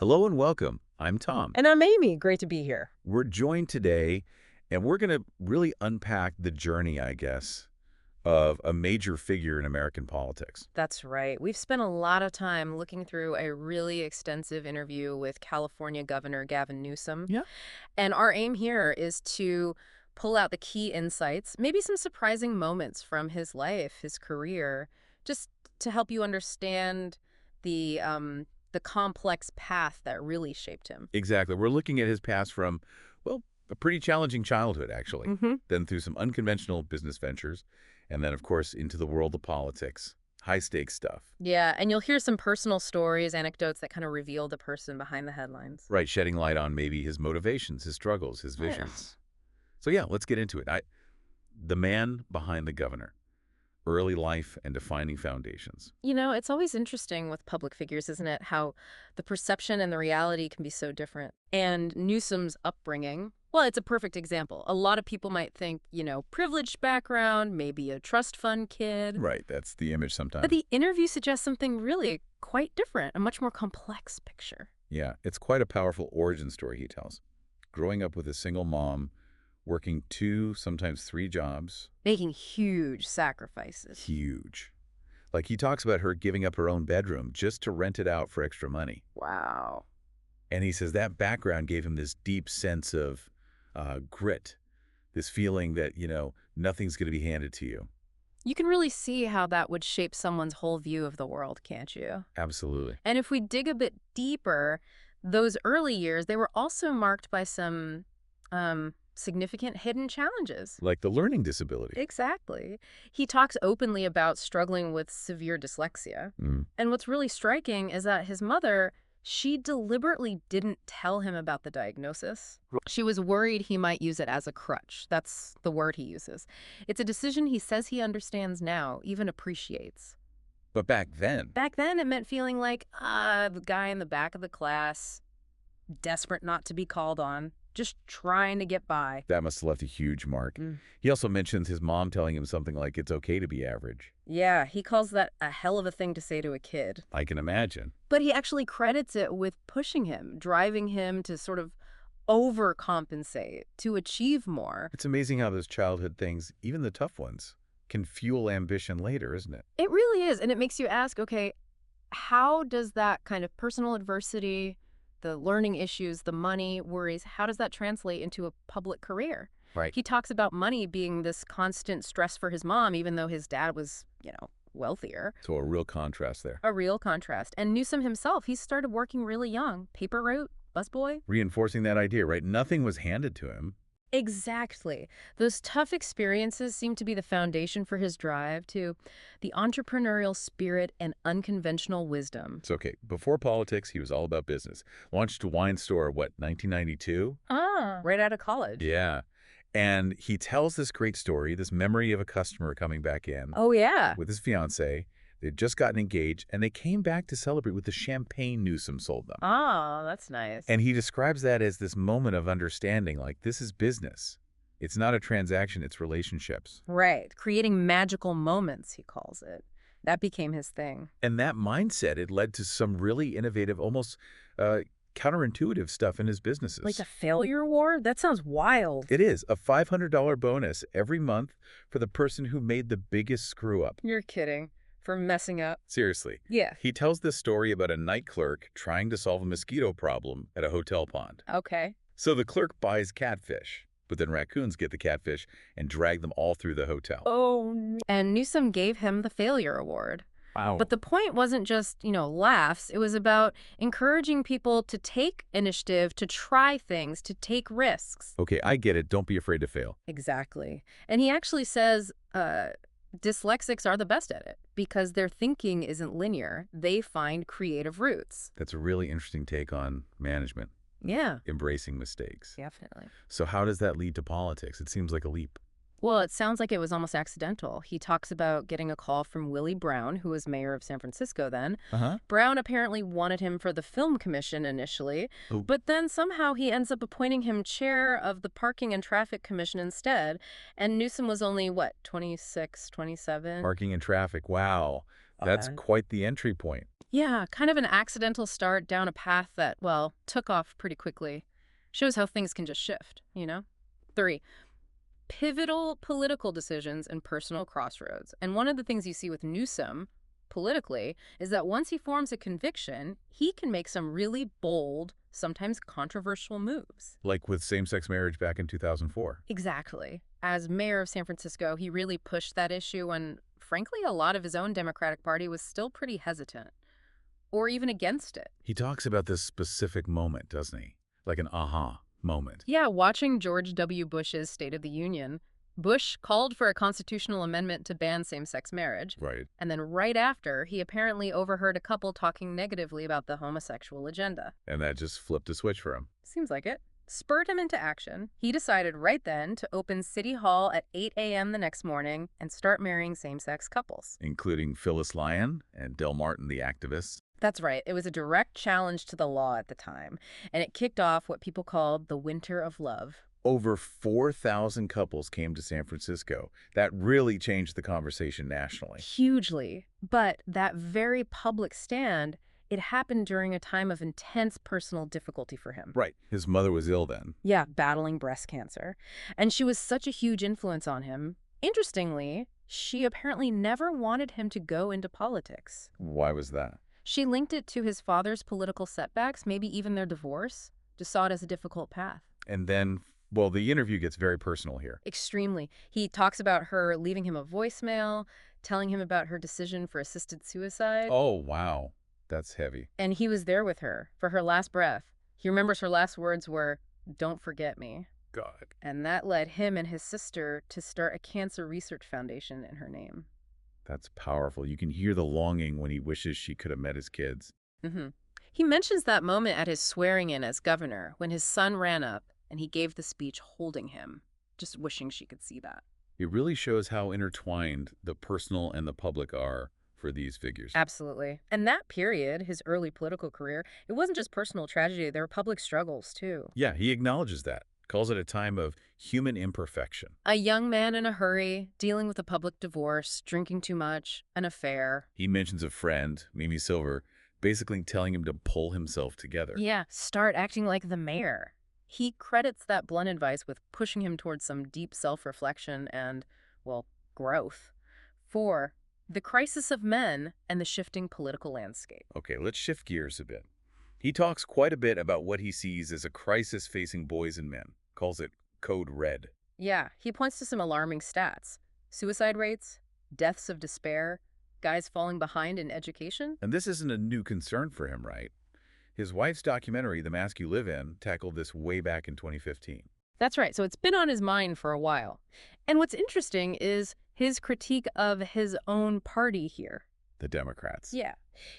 Hello and welcome. I'm Tom. And I'm Amy. Great to be here. We're joined today, and we're going to really unpack the journey, I guess, of a major figure in American politics. That's right. We've spent a lot of time looking through a really extensive interview with California Governor Gavin Newsom. Yeah. And our aim here is to pull out the key insights, maybe some surprising moments from his life, his career, just to help you understand the complex path that really shaped him. Exactly. We're looking at his past from, well, a pretty challenging childhood, actually, then through some unconventional business ventures, and then, of course, into the world of politics. High-stakes stuff. Yeah, and you'll hear some personal stories, anecdotes that kind of reveal the person behind the headlines. Right, shedding light on maybe his motivations, his struggles, his visions. So yeah, let's get into it. The man behind the governor. Early life and defining foundations. You know, it's always interesting with public figures, isn't it? How the perception and the reality can be so different. And Newsom's upbringing, well, it's a perfect example. A lot of people might think, privileged background, maybe a trust fund kid. Right, that's the image sometimes. But the interview suggests something really quite different, a much more complex picture. Yeah, it's quite a powerful origin story he tells. Growing up with a single mom, working 2, sometimes 3 jobs. Making huge sacrifices. Huge. Like he talks about her giving up her own bedroom just to rent it out for extra money. Wow. And he says that background gave him this deep sense of grit, this feeling that, nothing's going to be handed to you. You can really see how that would shape someone's whole view of the world, can't you? Absolutely. And if we dig a bit deeper, those early years, they were also marked by some significant hidden challenges. Like the learning disability. Exactly. He talks openly about struggling with severe dyslexia. And what's really striking is that his mother, she deliberately didn't tell him about the diagnosis. She was worried he might use it as a crutch. That's the word he uses. It's a decision he says he understands now, even appreciates. But back then, It meant feeling like, the guy in the back of the class, desperate not to be called on, just trying to get by. that must have left a huge mark. He also mentions his mom telling him something like, it's okay to be average. Yeah, he calls that a hell of a thing to say to a kid. I can imagine. But he actually credits it with pushing him, driving him to sort of overcompensate, to achieve more. It's amazing how those childhood things, even the tough ones, can fuel ambition later, isn't it? It really is. And it makes you ask, okay, how does that kind of personal adversity, the learning issues, the money worries, how does that translate into a public career? Right. He talks about money being this constant stress for his mom, even though his dad was, wealthier. So a real contrast there. A real contrast. And Newsom himself, he started working really young. Paper route, busboy. Reinforcing that idea, right? Nothing was handed to him. Exactly. Those tough experiences seem to be the foundation for his drive to the entrepreneurial spirit and unconventional wisdom. It's okay. Before politics, he was all about business. Launched a wine store, 1992? Right out of college. Yeah. And he tells this great story, this memory of a customer coming back in Oh, yeah. with his fiancée. They'd just gotten engaged, and they came back to celebrate with the champagne Newsom sold them. Oh, that's nice. And he describes that as this moment of understanding, like, this is business. It's not a transaction, it's relationships. Right. Creating magical moments, he calls it. That became his thing. And that mindset, it led to some really innovative, almost counterintuitive stuff in his businesses. Like a failure award? That sounds wild. It is a $500 bonus every month for the person who made the biggest screw-up. You're kidding. For messing up. Seriously. Yeah. He tells this story about a night clerk trying to solve a mosquito problem at a hotel pond. Okay. So the clerk buys catfish, but then raccoons get the catfish and drag them all through the hotel. Oh. And Newsom gave him the failure award. Wow. But the point wasn't just, laughs. It was about encouraging people to take initiative, to try things, to take risks. Okay, I get it. Don't be afraid to fail. Exactly. And he actually says dyslexics are the best at it because their thinking isn't linear. They find creative routes. That's a really interesting take on management, Yeah, embracing mistakes. definitely. So how does that lead to politics? It seems like a leap. Well, it sounds like it was almost accidental. He talks about getting a call from Willie Brown, who was mayor of San Francisco then. Brown apparently wanted him for the film commission initially, but then somehow he ends up appointing him chair of the parking and traffic commission instead. And Newsom was only, 26, 27? Parking and traffic. Wow. That's quite the entry point. Yeah, kind of an accidental start down a path that, well, took off pretty quickly. Shows how things can just shift. 3, pivotal political decisions and personal crossroads. And one of the things you see with Newsom politically is that once he forms a conviction, he can make some really bold, sometimes controversial moves. Like with same-sex marriage back in 2004. Exactly. As mayor of San Francisco, he really pushed that issue when, frankly, a lot of his own Democratic Party was still pretty hesitant or even against it. He talks about this specific moment, doesn't he? Like an aha moment. Yeah, watching George W. Bush's State of the Union, Bush called for a constitutional amendment to ban same-sex marriage. Right. And then right after, he apparently overheard a couple talking negatively about the homosexual agenda. And that just flipped a switch for him. Seems like it. Spurred him into action. He decided right then to open City Hall at 8 a.m. the next morning and start marrying same-sex couples. Including Phyllis Lyon and Del Martin, the activist. That's right. It was a direct challenge to the law at the time, and it kicked off what people called the Winter of Love. Over 4,000 couples came to San Francisco. That really changed the conversation nationally. Hugely. But that very public stand, it happened during a time of intense personal difficulty for him. Right. His mother was ill then. Yeah, battling breast cancer. And she was such a huge influence on him. Interestingly, she apparently never wanted him to go into politics. Why was that? She linked it to his father's political setbacks, maybe even their divorce, just saw it as a difficult path. And then, well, the interview gets very personal here. Extremely. He talks about her leaving him a voicemail, telling him about her decision for assisted suicide. Oh, wow. That's heavy. And he was there with her for her last breath. He remembers her last words were, "Don't forget me." God. And that led him and his sister to start a cancer research foundation in her name. That's powerful. You can hear the longing when he wishes she could have met his kids. He mentions that moment at his swearing-in as governor when his son ran up and he gave the speech holding him, just wishing she could see that. It really shows how intertwined the personal and the public are for these figures. Absolutely. And that period, his early political career, it wasn't just personal tragedy, there were public struggles, too. Yeah, he acknowledges that. Calls it a time of human imperfection. A young man in a hurry, dealing with a public divorce, drinking too much, an affair. He mentions a friend, Mimi Silver, basically telling him to pull himself together. Yeah, start acting like the mayor. He credits that blunt advice with pushing him towards some deep self-reflection and, well, growth. 4, the crisis of men and the shifting political landscape. Okay, let's shift gears a bit. He talks quite a bit about what he sees as a crisis facing boys and men. Calls it Code Red. Yeah, he points to some alarming stats. Suicide rates, deaths of despair, guys falling behind in education. And this isn't a new concern for him, right? His wife's documentary, The Mask You Live In, tackled this way back in 2015. That's right, so it's been on his mind for a while. And what's interesting is his critique of his own party here. The Democrats. Yeah.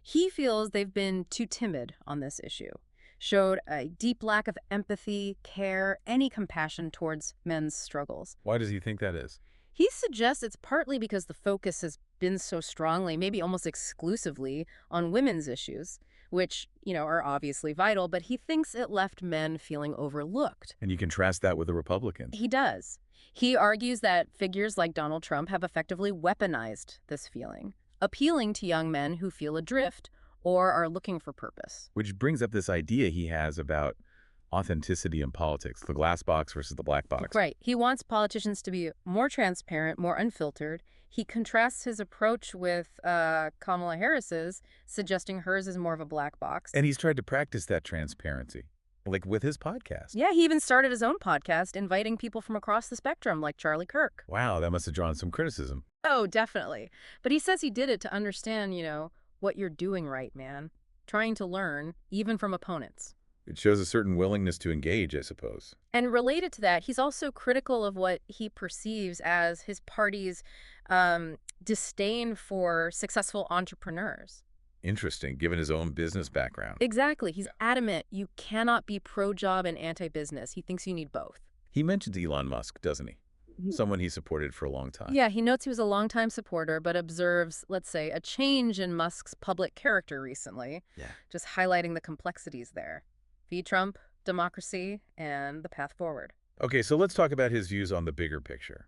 He feels they've been too timid on this issue, showed a deep lack of empathy, care, any compassion towards men's struggles. Why does he think that is? He suggests it's partly because the focus has been so strongly, maybe almost exclusively, on women's issues, which, are obviously vital, but he thinks it left men feeling overlooked. And you contrast that with the Republicans. He does. He argues that figures like Donald Trump have effectively weaponized this feeling, appealing to young men who feel adrift or are looking for purpose. Which brings up this idea he has about authenticity in politics, the glass box versus the black box. Right. He wants politicians to be more transparent, more unfiltered. He contrasts his approach with Kamala Harris's, suggesting hers is more of a black box. And he's tried to practice that transparency, like with his podcast. Yeah, he even started his own podcast, inviting people from across the spectrum, like Charlie Kirk. Wow, that must have drawn some criticism. Oh, definitely. But he says he did it to understand, what you're doing right, man. Trying to learn, even from opponents. It shows a certain willingness to engage, I suppose. And related to that, he's also critical of what he perceives as his party's disdain for successful entrepreneurs. Interesting, given his own business background. Exactly. He's adamant you cannot be pro-job and anti-business. He thinks you need both. He mentions Elon Musk, doesn't he? Someone he supported for a long time. Yeah, he notes he was a longtime supporter, but observes, let's say, a change in Musk's public character recently. Yeah. Just highlighting the complexities there. V. Trump, democracy, and the path forward. Okay, so let's talk about his views on the bigger picture.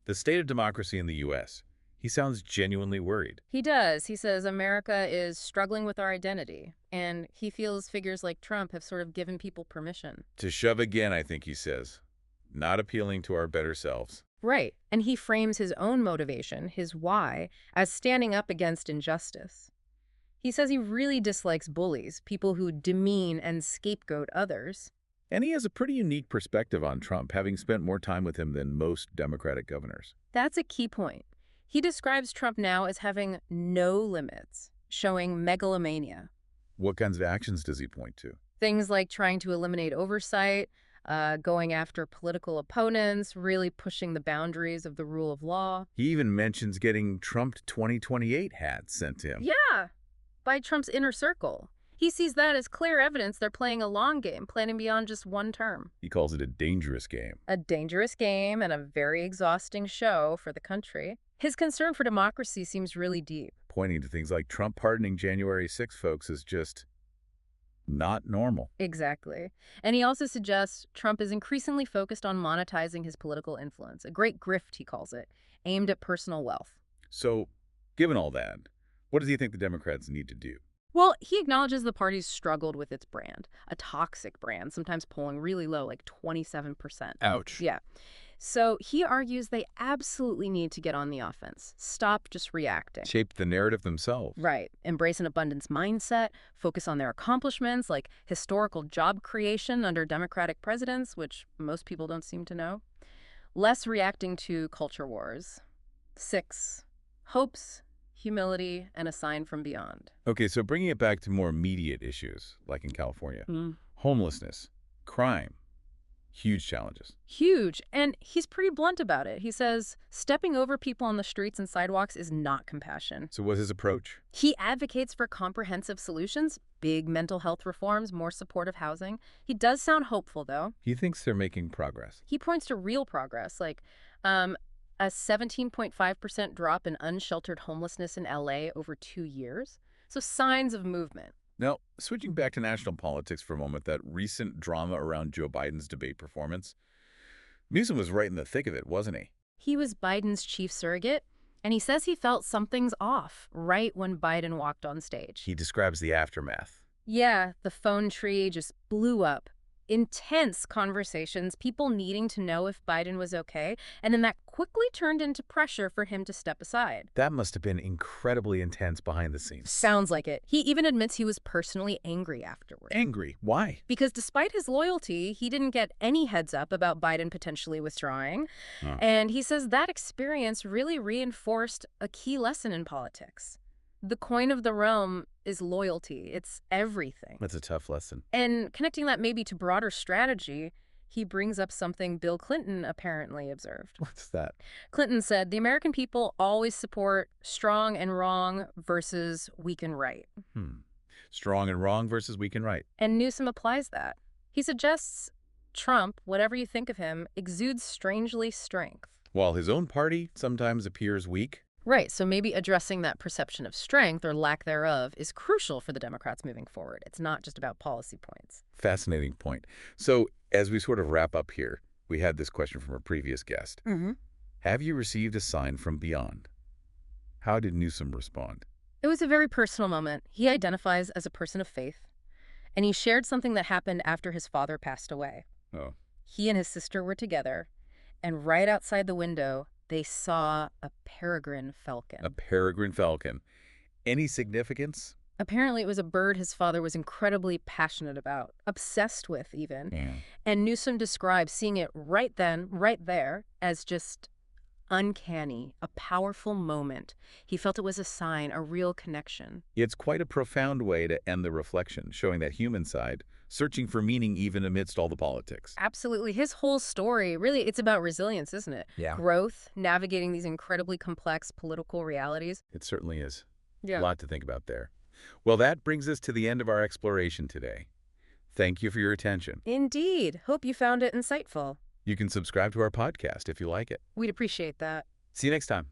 The state of democracy in the U.S. He sounds genuinely worried. He does. He says America is struggling with our identity, and he feels figures like Trump have sort of given people permission. To shove again, I think he says. Not appealing to our better selves. Right. And he frames his own motivation, his why, as standing up against injustice. He says he really dislikes bullies, people who demean and scapegoat others. And he has a pretty unique perspective on Trump, having spent more time with him than most Democratic governors. That's a key point. He describes Trump now as having no limits, showing megalomania. What kinds of actions does he point to? Things like trying to eliminate oversight, going after political opponents, really pushing the boundaries of the rule of law. He even mentions getting Trump 2028 hats sent to him. Yeah, by Trump's inner circle. He sees that as clear evidence they're playing a long game, planning beyond just one term. He calls it a dangerous game. A dangerous game and a very exhausting show for the country. His concern for democracy seems really deep. Pointing to things like Trump pardoning January 6 folks is just not normal. Exactly. And he also suggests Trump is increasingly focused on monetizing his political influence, a great grift, he calls it, aimed at personal wealth. So, given all that, what does he think the Democrats need to do? Well, he acknowledges the party's struggled with its brand, a toxic brand, sometimes polling really low, like 27%. Ouch. Yeah. So he argues they absolutely need to get on the offense, stop just reacting. Shape the narrative themselves. Right. Embrace an abundance mindset, focus on their accomplishments like historical job creation under Democratic presidents, which most people don't seem to know. Less reacting to culture wars. 6. Hopes, humility, and a sign from beyond. Okay, so bringing it back to more immediate issues, like in California. Homelessness, crime, huge challenges. Huge. And he's pretty blunt about it. He says stepping over people on the streets and sidewalks is not compassion. So what's his approach? He advocates for comprehensive solutions, big mental health reforms, more supportive housing. He does sound hopeful, though. He thinks they're making progress. He points to real progress, like a 17.5% drop in unsheltered homelessness in LA over 2 years. So signs of movement. Now, switching back to national politics for a moment, that recent drama around Joe Biden's debate performance, Newsom was right in the thick of it, wasn't he? He was Biden's chief surrogate, and he says he felt something's off right when Biden walked on stage. He describes the aftermath. Yeah, the phone tree just blew up. Intense conversations, people needing to know if Biden was okay, and then that quickly turned into pressure for him to step aside. That must have been incredibly intense behind the scenes. Sounds like it. He even admits he was personally angry afterward. Angry? Why? Because despite his loyalty, he didn't get any heads up about Biden potentially withdrawing. And he says that experience really reinforced a key lesson in politics. The coin of the realm is loyalty. It's everything. That's a tough lesson. And connecting that maybe to broader strategy, he brings up something Bill Clinton apparently observed. What's that? Clinton said, the American people always support strong and wrong versus weak and right. Strong and wrong versus weak and right. And Newsom applies that. He suggests Trump, whatever you think of him, exudes strangely strength. While his own party sometimes appears weak. Right, so maybe addressing that perception of strength or lack thereof is crucial for the Democrats moving forward. It's not just about policy points. Fascinating point. So as we sort of wrap up here, we had this question from a previous guest. Have you received a sign from beyond? How did Newsom respond? It was a very personal moment. He identifies as a person of faith, and he shared something that happened after his father passed away. Oh. He and his sister were together, and right outside the window, they saw a peregrine falcon. A peregrine falcon. Any significance? Apparently, it was a bird his father was incredibly passionate about, obsessed with even. Yeah. And Newsom described seeing it right then, right there, as just uncanny, a powerful moment. He felt it was a sign, a real connection. It's quite a profound way to end the reflection, showing that human side, searching for meaning even amidst all the politics. Absolutely. His whole story, really, it's about resilience, isn't it? Yeah. Growth, navigating these incredibly complex political realities. It certainly is. Yeah. A lot to think about there. Well, that brings us to the end of our exploration today. Thank you for your attention. Indeed. Hope you found it insightful. You can subscribe to our podcast if you like it. We'd appreciate that. See you next time.